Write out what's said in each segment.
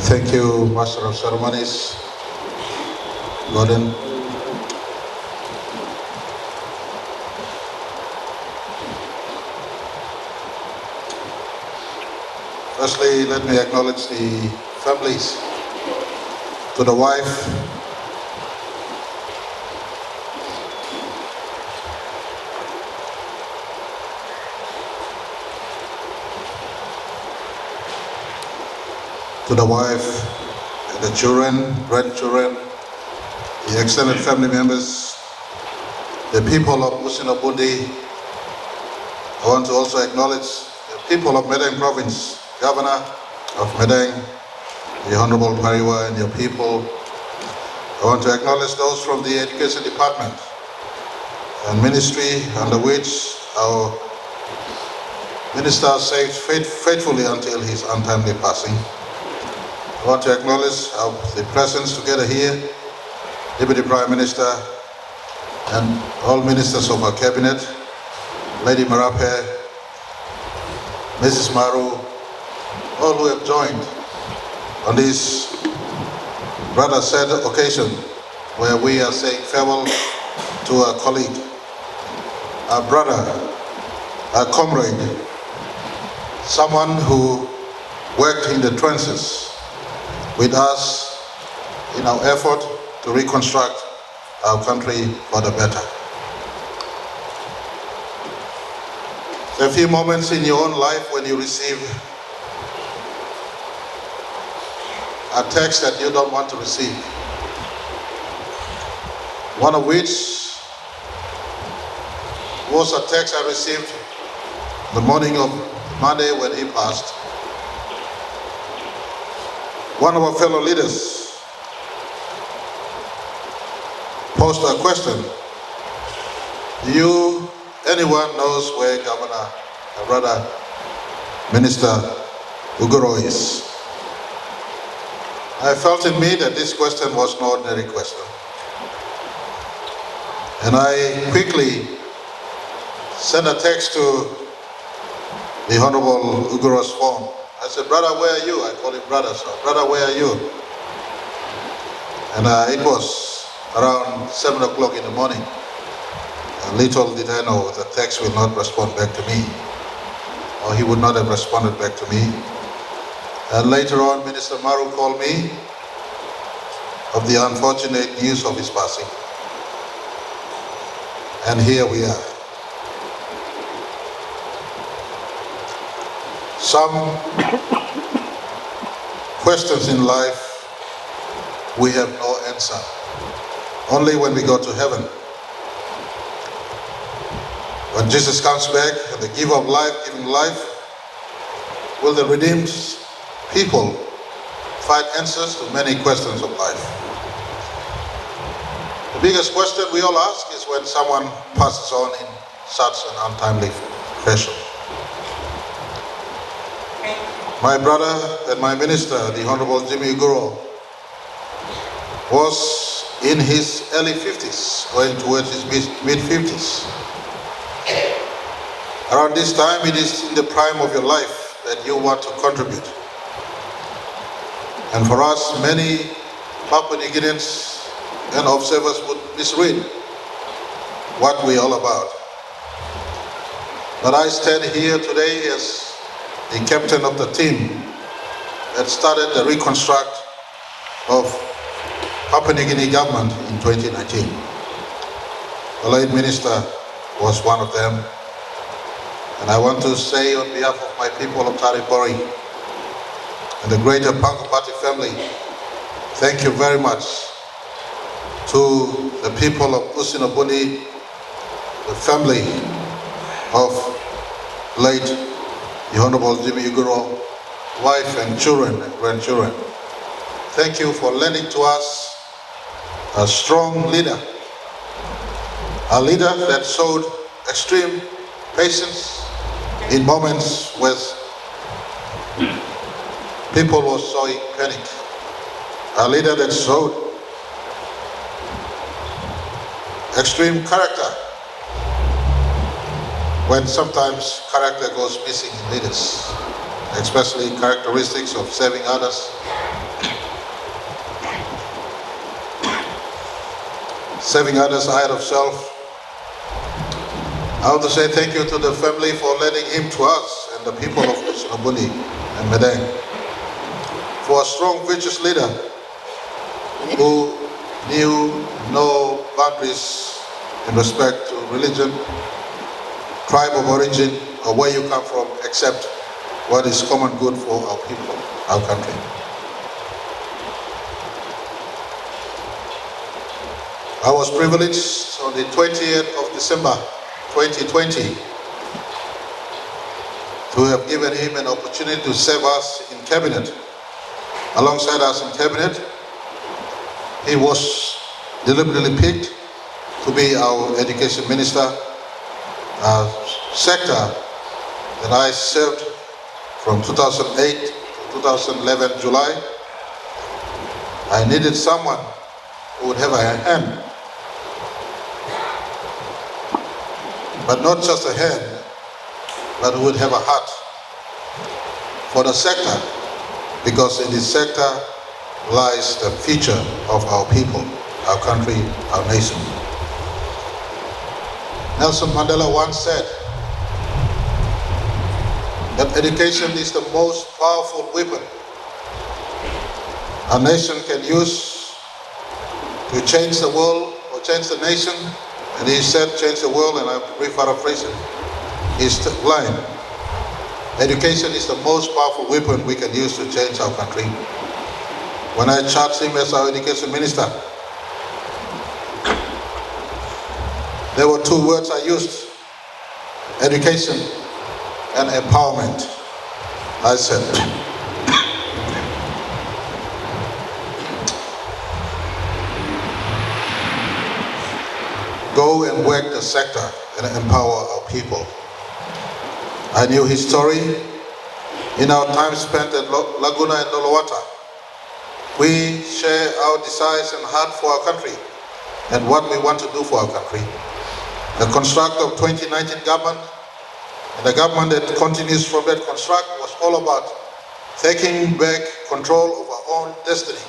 Thank you, Master of Ceremonies, Gordon. Firstly, let me acknowledge the families. To the wife, and the children, grandchildren, the extended family members, the people of Usinabundi. I want to also acknowledge the people of Medang Province, Governor of Medang, the Honorable Pariwa and your people. I want to acknowledge those from the Education Department and Ministry under which our Minister served faithfully until his untimely passing. I want to acknowledge the presence together here, Deputy Prime Minister and all ministers of our cabinet, Lady Marape, Mrs. Maru, all who have joined on this rather sad occasion where we are saying farewell to our colleague, our brother, our comrade, someone who worked in the trenches with us in our effort to reconstruct our country for the better. There are a few moments in your own life when you receive a text that you don't want to receive. One of which was a text I received the morning of Monday when he passed. One of our fellow leaders posed a question. Anyone knows where Governor, or rather Minister Uguro is? I felt in me that this question was no ordinary question. And I quickly sent a text to the Honorable Uguro's phone. I said, brother, where are you? I call him brother, so brother, where are you? And it was around 7 o'clock in the morning. And little did I know the text will not respond back to me, or he would not have responded back to me. And later on, Minister Maru called me of the unfortunate news of his passing. And here we are. Some questions in life, we have no answer. Only when we go to heaven. When Jesus comes back and the giver of life, giving life, will the redeemed people find answers to many questions of life. The biggest question we all ask is when someone passes on in such an untimely fashion. My brother and my minister, the Honorable Jimmy Uguro, was in his early 50s, going towards his mid-50s. Around this time, it is in the prime of your life that you want to contribute. And for us, many Papua New Guineans and observers would misread what we're all about. But I stand here today as the captain of the team that started the reconstruct of Papua New Guinea government in 2019. The late minister was one of them. And I want to say on behalf of my people of Taripori and the greater Panko Party family, thank you very much to the people of Usinabundi, the family of late the Honorable Jimmy Uguro, wife and children and grandchildren. Thank you for lending to us a strong leader, a leader that showed extreme patience in moments where people were showing panic, a leader that showed extreme character when sometimes character goes missing in leaders, especially characteristics of serving others saving others ahead of self. I want to say thank you to the family for lending him to us and the people of Sinobuli and Medang, for a strong, virtuous leader who knew no boundaries in respect to religion, tribe of origin, or where you come from, except what is common good for our people, our country. I was privileged on the 20th of December 2020 to have given him an opportunity to serve us in cabinet. Alongside us in cabinet, he was deliberately picked to be our education minister, a sector that I served from 2008 to 2011 July. I needed someone who would have a hand, but not just a hand, but who would have a heart for the sector, because in this sector lies the future of our people, our country, our nation. Nelson Mandela once said that education is the most powerful weapon a nation can use to change the world or change the nation. And he said, change the world, and I'm rephrasing. He's blind. Education is the most powerful weapon we can use to change our country. When I charged him as our education minister, there were two words I used: education and empowerment. I said, go and work the sector and empower our people. I knew his story. In our time spent at Laguna and Nolowata, we share our desires and heart for our country and what we want to do for our country. The construct of 2019 government and the government that continues from that construct was all about taking back control of our own destiny,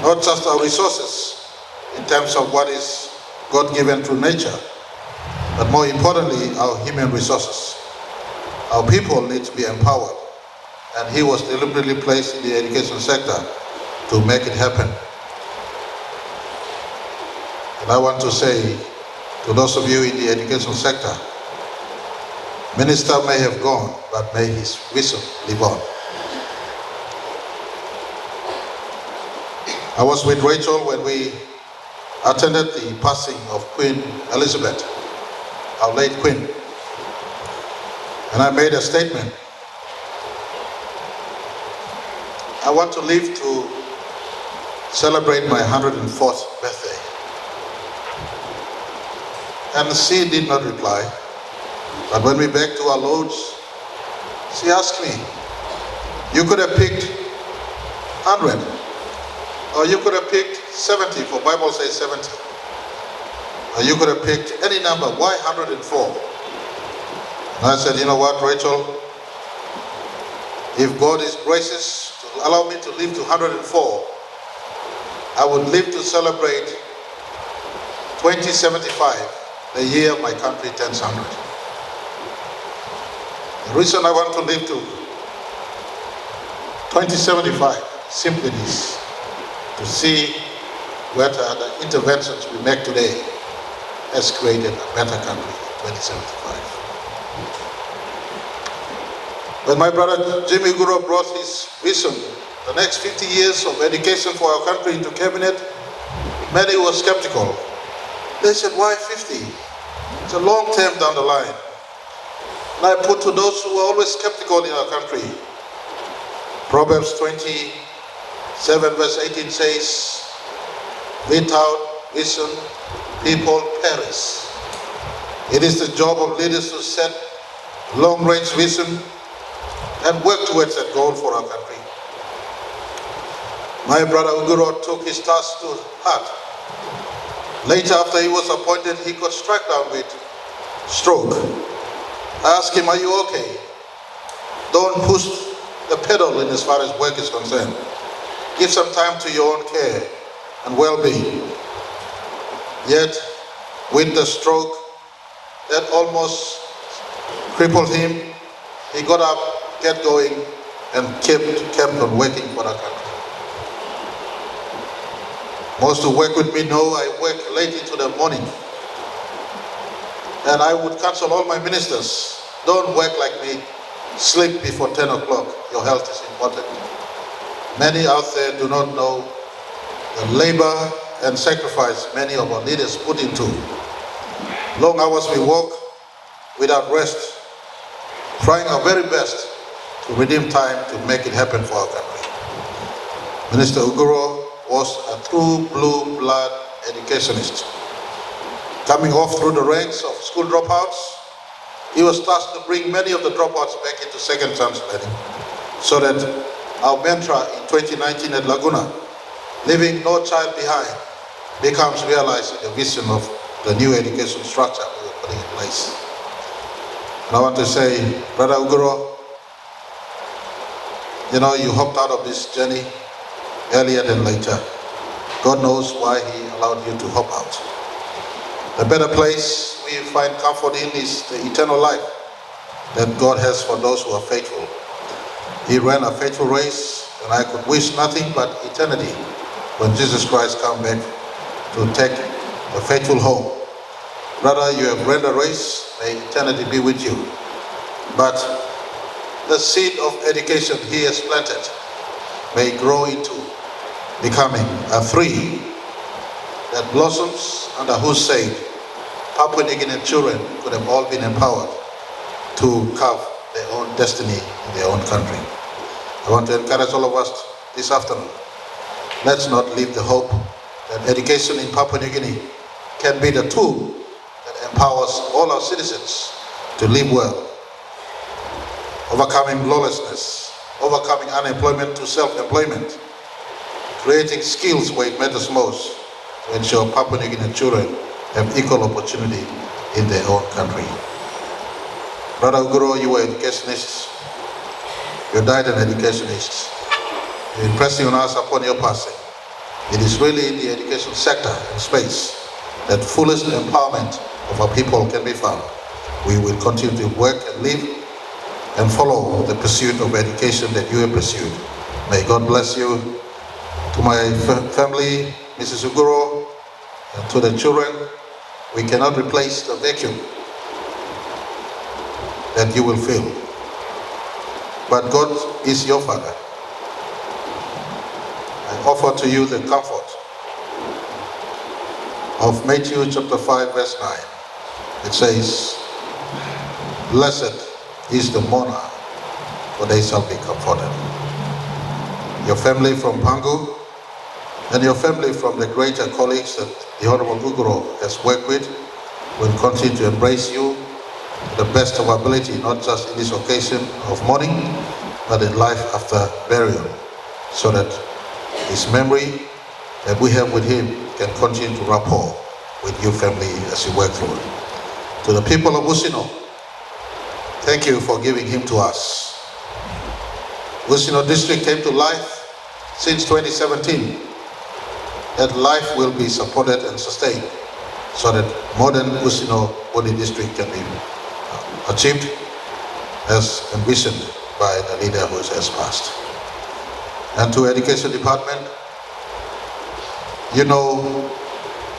not just our resources in terms of what is God-given through nature, but more importantly, our human resources. Our people need to be empowered, and he was deliberately placed in the education sector to make it happen. And I want to say to those of you in the education sector, Minister may have gone, but may his wisdom live on. I was with Rachel when we attended the passing of Queen Elizabeth, our late Queen. And I made a statement. I want to live to celebrate my 104th birthday. And she did not reply. But when we back to our lodge, she asked me, you could have picked 100, or you could have picked 70, for Bible says 70. Or you could have picked any number, why 104? And I said, you know what, Rachel? If God is gracious to allow me to live to 104, I would live to celebrate 2075, the year my country turns 100. The reason I want to live to 2075 simply is to see whether the interventions we make today has created a better country in 2075. When my brother Jimmy Uguro brought his vision, the next 50 years of education for our country, into cabinet, many were skeptical. They said, why 50? It's a long term down the line. And I put to those who are always skeptical in our country, Proverbs 27 verse 18 says, without vision, people perish. It is the job of leaders to set long-range vision and work towards that goal for our country. My brother Uguro took his task to heart. Later, after he was appointed, he got struck down with stroke. I asked him, are you okay? Don't push the pedal in as far as work is concerned. Give some time to your own care and well-being. Yet, with the stroke that almost crippled him, he got up, kept going, and kept on working for the country. Most who work with me know I work late into the morning. And I would counsel all my ministers, don't work like me, sleep before 10 o'clock. Your health is important. Many out there do not know the labor and sacrifice many of our leaders put into. Long hours we work without rest, trying our very best to redeem time to make it happen for our country. Minister Uguro was a true blue blood educationist. Coming off through the ranks of school dropouts, he was tasked to bring many of the dropouts back into second chance learning, so that our mantra in 2019 at Laguna, leaving no child behind, becomes realized in the vision of the new education structure we are putting in place. And I want to say, Brother Uguro, you know, you hopped out of this journey earlier than later. God knows why He allowed you to hop out. The better place we find comfort in is the eternal life that God has for those who are faithful. He ran a faithful race, and I could wish nothing but eternity when Jesus Christ comes back to take the faithful home. Brother, you have ran the race, may eternity be with you. But the seed of education He has planted may grow into becoming a tree that blossoms under whose shade Papua New Guinea children could have all been empowered to carve their own destiny in their own country. I want to encourage all of us this afternoon. Let's not leave the hope that education in Papua New Guinea can be the tool that empowers all our citizens to live well, overcoming lawlessness, overcoming unemployment to self-employment, creating skills where it matters most to ensure Papua New Guinea children have equal opportunity in their own country. Brother Uguro, you were an educationist. You died an educationist. You're impressing on us upon your passing. It is really in the education sector and space that fullest empowerment of our people can be found. We will continue to work and live and follow the pursuit of education that you have pursued. May God bless you. To my family, Mrs. Uguro, and to the children, we cannot replace the vacuum that you will fill. But God is your Father. I offer to you the comfort of Matthew chapter 5 verse 9. It says, "Blessed is the mourner, for they shall be comforted." Your family from Pangu and your family from the greater colleagues that the Honorable Uguro has worked with will continue to embrace you to the best of our ability, not just in this occasion of mourning, but in life after burial, so that his memory that we have with him can continue to rapport with your family as you work through it. To the people of Usino, thank you for giving him to us. Usino district came to life since 2017. That life will be supported and sustained so that modern Usino Bodi district can be achieved as envisioned by the leader who has passed. And to Education Department, you know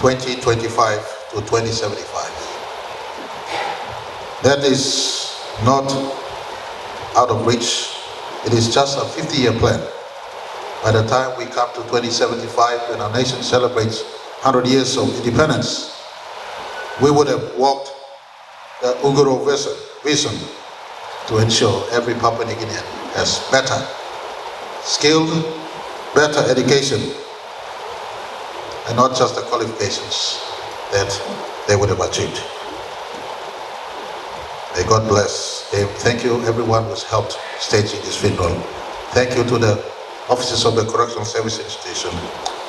2025 to 2075. That is not out of reach. It is just a 50-year plan. By the time we come to 2075, when our nation celebrates 100 years of independence, we would have walked the Uguro vision to ensure every Papua New Guinean has better, skilled, better education, and not just the qualifications that they would have achieved. May God bless them. Thank you everyone who's helped staging this funeral. Thank you to the officers of the Correctional Service Institution.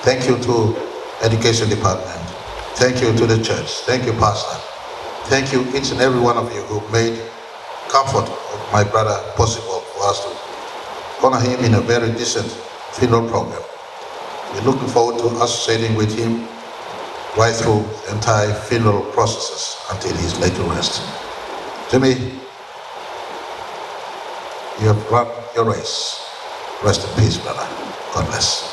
Thank you to Education Department. Thank you to the church. Thank you, Pastor. Thank you each and every one of you who made comfort of my brother possible for us to honor him in a very decent funeral program. We're looking forward to associating with him right through the entire funeral processes until he's laid to rest. Jimmy, you have run your race. Rest in peace, brother. God bless.